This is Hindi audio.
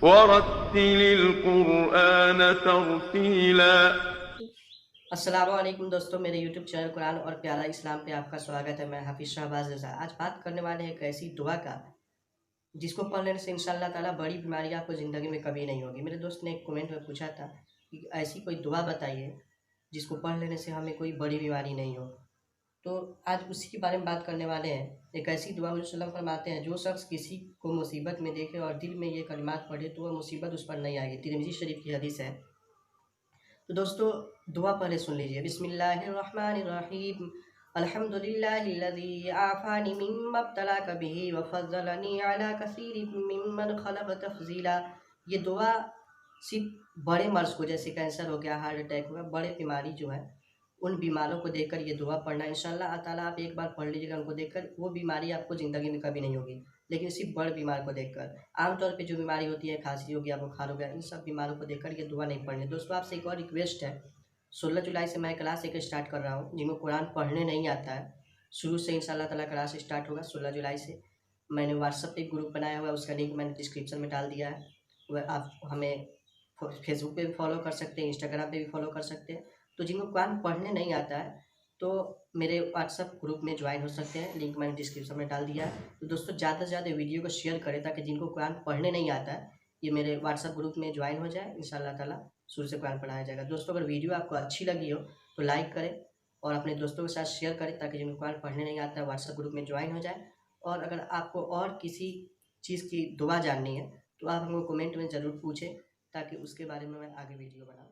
वरत्तिलिल कुरआन तरतीला। अस्सलाम वालेकुम दोस्तों, मेरे यूट्यूब चैनल कुरान और प्यारा इस्लाम पे आपका स्वागत है। मैं हाफिज शहबाज रज़ा। आज बात करने वाले हैं एक ऐसी दुआ का जिसको पढ़ लेने से इंशाअल्लाह ताला बड़ी बीमारी आपको ज़िंदगी में कभी नहीं होगी। मेरे दोस्त ने एक कमेंट में पूछा था कि ऐसी कोई दुआ बताइए जिसको पढ़ लेने से हमें कोई बड़ी बीमारी नहीं हो। तो आज उसी के बारे में बात करने वाले हैं। एक ऐसी दुआ हुज़ूर सल्लल्लाहु अलैहि वसल्लम फरमाते हैं, जो शख्स किसी को मुसीबत में देखे और दिल में ये कलिमात पढ़े तो वह मुसीबत उस पर नहीं आएगी। तिरमिज़ी शरीफ की हदीस है। तो दोस्तों, दुआ पहले सुन लीजिए। बिस्मिल्लाहिर्रहमानिर्रहीम। अल्हम्दुलिल्लाहिल्लज़ी आफ़ानी मिम्मा इब्तलाका बिही व फ़ज़्ज़लनी अला कसीरिन मिम्मन ख़लक़ तफ़ज़ीला। ये दुआ सिर्फ बड़े मर्ज़ को, जैसे कैंसर हो गया, हार्ट अटैक हुआ, बड़े बीमारी जो है उन बीमारों को देखकर ये दुआ पढ़ना। इंशाअल्लाह ताला आप एक बार पढ़ लीजिएगा उनको देखकर, वो बीमारी आपको ज़िंदगी में कभी नहीं होगी। लेकिन सिर्फ बड़ बीमार को देखकर, आमतौर पे जो बीमारी होती है, खांसी हो गया, बुखार हो गया, इन सब बीमारों को देखकर ये दुआ नहीं पढ़नी। दोस्तों, आपसे एक और रिक्वेस्ट है। 16 जुलाई से मैं क्लास एक स्टार्ट कर रहा हूँ। जिनको कुरान पढ़ने नहीं आता है, शुरू से इंशाअल्लाह ताला क्लास स्टार्ट होगा 16 जुलाई से। मैंने व्हाट्सएप पे ग्रुप बनाया हुआ है, उसका लिंक मैंने डिस्क्रिप्शन में डाल दिया है। वह आप हमें फेसबुक पे भी फॉलो कर सकते हैं, इंस्टाग्राम पे भी फॉलो कर सकते हैं। तो जिनको कुरान पढ़ने नहीं आता है तो मेरे व्हाट्सएप ग्रुप में ज्वाइन हो सकते हैं, लिंक मैंने डिस्क्रिप्शन में डाल दिया है। तो दोस्तों, ज़्यादा से ज़्यादा वीडियो को शेयर करें ताकि जिनको कुरान पढ़ने नहीं आता है ये मेरे व्हाट्सएप ग्रुप में ज्वाइन हो जाए। इंशाअल्लाह ताला शुरू से कुरान पढ़ाया जाएगा। दोस्तों, अगर वीडियो आपको अच्छी लगी हो तो लाइक करें और अपने दोस्तों के साथ शेयर करें ताकि जिनको कुरान पढ़ने नहीं आता है व्हाट्सएप ग्रुप में ज्वाइन हो जाए। और अगर आपको और किसी चीज़ की दुआ जाननी है तो आप हमको कमेंट में ज़रूर पूछें ताकि उसके बारे में मैं आगे वीडियो बनाऊँ।